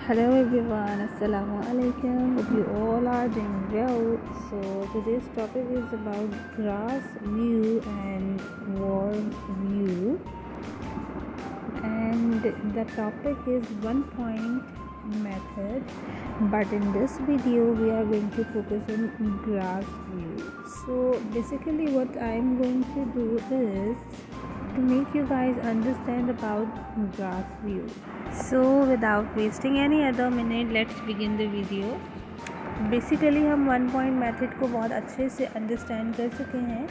Hello everyone, Assalamu alaikum. Hope you all are doing well. So today's topic is about grass view and wall view, and the topic is one point method, but in this video we are going to focus on grass view. So basically what I am going to do is to make you guys understand about grass view. So without wasting any other minute, let's begin the video. Basically हम one point method को बहुत अच्छे से understand कर चुके हैं,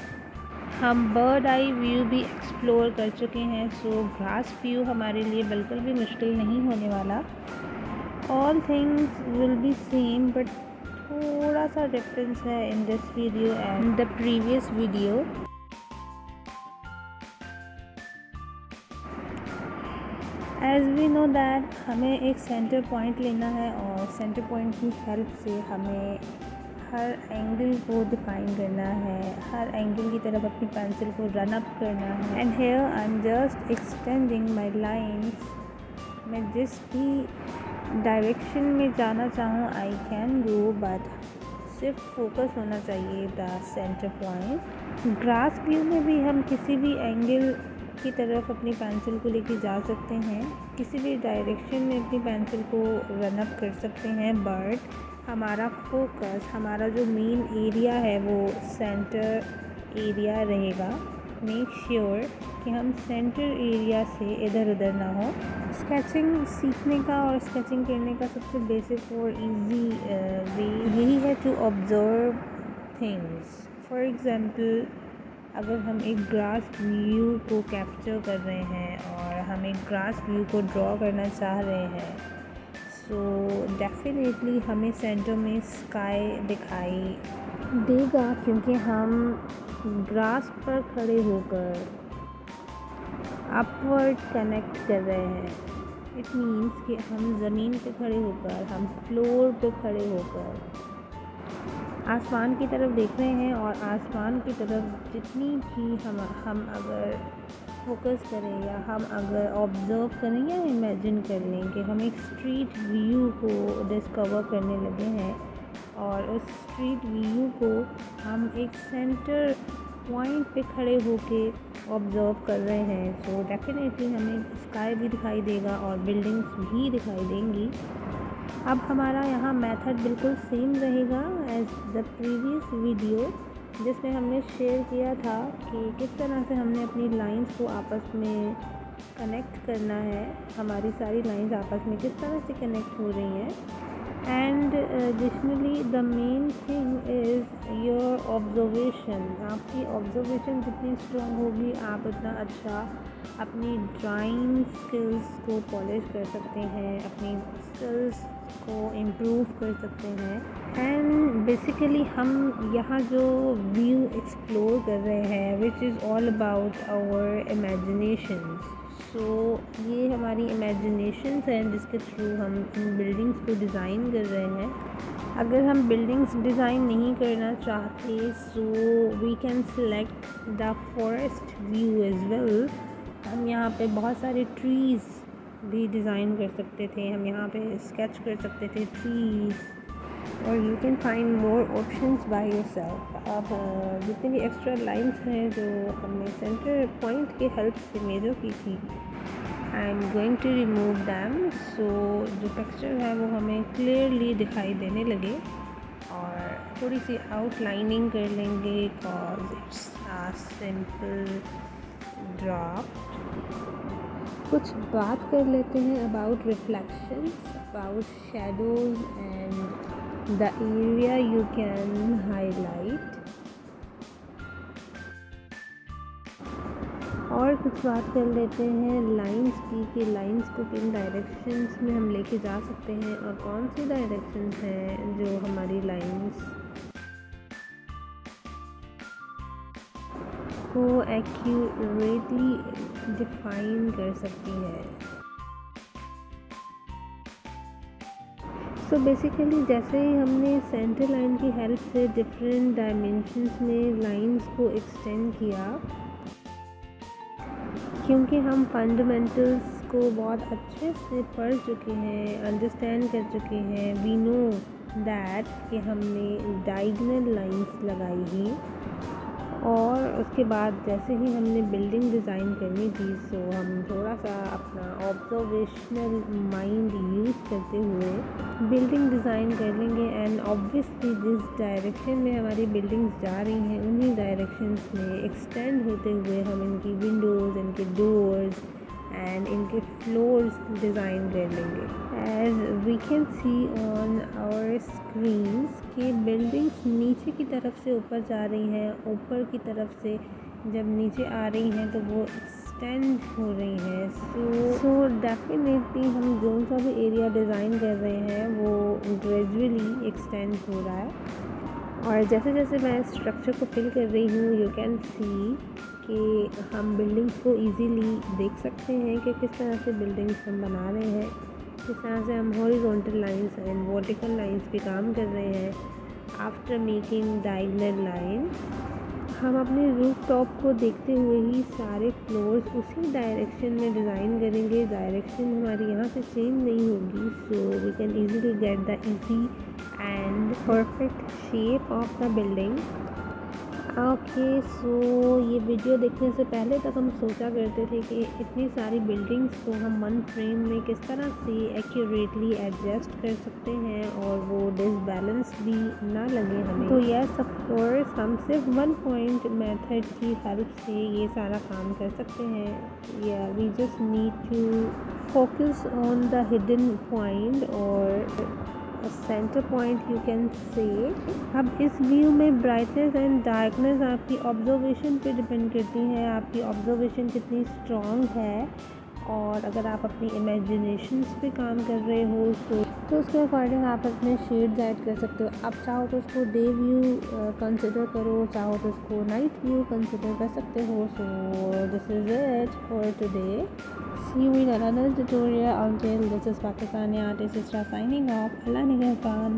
हम bird eye view भी एक्सप्लोर कर चुके हैं. सो ग्रास व्यू हमारे लिए बिल्कुल भी मुश्किल नहीं होने वाला. All things will be same, but थोड़ा सा डिफरेंस है in this video and the previous video. As we know that हमें एक सेंटर पॉइंट लेना है और सेंटर पॉइंट की हेल्प से हमें हर एंगल को डिफाइन करना है, हर एंगल की तरफ अपनी पेंसिल को रन अप करना है. And here I am just extending my lines. मैं जिस भी डायरेक्शन में जाना चाहूँ आई कैन गो, बट सिर्फ फोकस होना चाहिए the centre point. Grass view में भी हम किसी भी एंगल की तरफ अपनी पेंसिल को लेके जा सकते हैं, किसी भी डायरेक्शन में अपनी पेंसिल को रन अप कर सकते हैं, बट हमारा फोकस, हमारा जो मेन एरिया है वो सेंटर एरिया रहेगा. मेक श्योर कि हम सेंटर एरिया से इधर उधर ना हो. स्केचिंग सीखने का और स्केचिंग करने का सबसे बेसिक और इजी वे यही है to observe things. For example, अगर हम एक ग्रास व्यू को कैप्चर कर रहे हैं और हम एक ग्रास व्यू को ड्रॉ करना चाह रहे हैं, सो डेफिनेटली हमें सेंटर में स्काई दिखाई देगा, क्योंकि हम ग्रास पर खड़े होकर अपवर्ड कनेक्ट कर रहे हैं. इट मीन्स कि हम ज़मीन पे खड़े होकर, हम फ्लोर पे खड़े होकर आसमान की तरफ देख रहे हैं, और आसमान की तरफ जितनी भी हम अगर फोकस करें या हम अगर ऑब्ज़र्व करें या इमेजिन कर लें कि हम एक स्ट्रीट व्यू को डिस्कवर करने लगे हैं और उस स्ट्रीट व्यू को हम एक सेंटर पॉइंट पे खड़े होके ऑब्ज़र्व कर रहे हैं, सो डेफिनेटली हमें स्काई भी दिखाई देगा और बिल्डिंग्स भी दिखाई देंगी. अब हमारा यहाँ मेथड बिल्कुल सेम रहेगा एज द प्रीवियस वीडियो, जिसमें हमने शेयर किया था कि किस तरह से हमने अपनी लाइंस को आपस में कनेक्ट करना है, हमारी सारी लाइंस आपस में किस तरह से कनेक्ट हो रही हैं. And additionally the main thing is your observation. आपकी ऑब्जर्वेशन जितनी स्ट्रॉन्ग होगी, आप उतना अच्छा अपनी ड्राइंग स्किल्स को पॉलिश कर सकते हैं, अपनी स्किल्स को इम्प्रूव कर सकते हैं. एंड बेसिकली हम यहाँ जो व्यू एक्सप्लोर कर रहे हैं which is all about our imaginations. So ये हमारी इमेजिनेशंस हैं जिसके थ्रू हम इन बिल्डिंग्स को डिज़ाइन कर रहे हैं. अगर हम बिल्डिंग्स डिज़ाइन नहीं करना चाहते, so we can select the forest view as well. हम यहाँ पे बहुत सारे ट्रीज़ भी डिज़ाइन कर सकते थे, हम यहाँ पे स्केच कर सकते थे ट्रीज़, और you can find more options by yourself. अब जितनी भी एक्स्ट्रा लाइंस हैं जो हमने सेंटर पॉइंट की हेल्प से मेजर की थी, I am going to remove them. So जो टेक्सचर है वो हमें क्लियरली दिखाई देने लगे, और थोड़ी सी आउटलाइनिंग कर लेंगे because it's a simple draft. कुछ बात कर लेते हैं about reflections, about shadows and the area you can highlight. और कुछ बात कर लेते हैं लाइंस की, कि लाइंस को किन डायरेक्शंस में हम लेके जा सकते हैं और कौन सी डायरेक्शंस हैं जो हमारी लाइंस को एक्यूरेटली डिफाइन कर सकती है. सो बेसिकली जैसे ही हमने सेंटर लाइन की हेल्प से डिफरेंट डायमेंशंस में लाइंस को एक्सटेंड किया, क्योंकि हम फंडामेंटल्स को बहुत अच्छे से पढ़ चुके हैं, अंडरस्टैंड कर चुके हैं। वी नो दैट कि हमने डायगोनल लाइंस लगाई ही, और उसके बाद जैसे ही हमने बिल्डिंग डिज़ाइन करनी थी, सो हम थोड़ा सा अपना ऑब्जर्वेशनल माइंड यूज़ करते हुए बिल्डिंग डिज़ाइन कर लेंगे। एंड ऑब्वियसली जिस डायरेक्शन में हमारी बिल्डिंग्स जा रही हैं, उन्हीं डायरेक्शंस में एक्सटेंड होते हुए हम इनकी विंडोज़, इनके डोर्स एंड इनके फ्लोर्स डिज़ाइन कर लेंगे। As we can see on our screens कि बिल्डिंग्स नीचे की तरफ से ऊपर जा रही हैं, ऊपर की तरफ से जब नीचे आ रही हैं तो वो एक्सटेंड हो रही हैं। सो डेफिनेटली हम जो सा भी एरिया डिज़ाइन कर रहे हैं वो ग्रेजुअली एक्सटेंड हो रहा है। और जैसे जैसे मैं स्ट्रक्चर को फिल कर रही हूँ, यू कैन सी कि हम बिल्डिंग्स को इजीली देख सकते हैं कि किस तरह से बिल्डिंग्स हम बना रहे हैं, किस तरह से हम horizontal lines and vertical lines पे काम कर रहे हैं। आफ्टर मेकिंग डायगोनल लाइन, हम अपने रूफ टॉप को देखते हुए ही सारे फ्लोर्स उसी डायरेक्शन में डिज़ाइन करेंगे। डायरेक्शन हमारी यहाँ से चेंज नहीं होगी, so we can easily get the easy and perfect shape of the building. Okay, so ये वीडियो देखने से पहले तक हम सोचा करते थे कि इतनी सारी बिल्डिंग्स को हम वन फ्रेम में किस तरह से एक्यूरेटली एडजस्ट कर सकते हैं और वो डिसबैलेंस भी ना लगे हमें। तो यस, ऑफ कोर्स हम सिर्फ वन पॉइंट मेथड की हेल्प से ये सारा काम कर सकते हैं। या we just need to focus on the hidden point और centre point, you can say. अब इस व्यू में ब्राइटनेस एंड डार्कनेस आपकी ऑब्जर्वेशन पे डिपेंड करती है, आपकी ऑब्जर्वेशन कितनी स्ट्रॉन्ग है। और अगर आप अपनी इमेजिनेशंस पे काम कर रहे हो तो उसके अकॉर्डिंग आप अपने शेड्स ऐड कर सकते हो। आप चाहो तो उसको डे व्यू कंसिडर करो, चाहो तो उसको नाइट व्यू कंसिडर कर सकते हो। So this is it for today. See you in another tutorial. Until this is Pakistani artist Isra signing off. Allah Nigahban.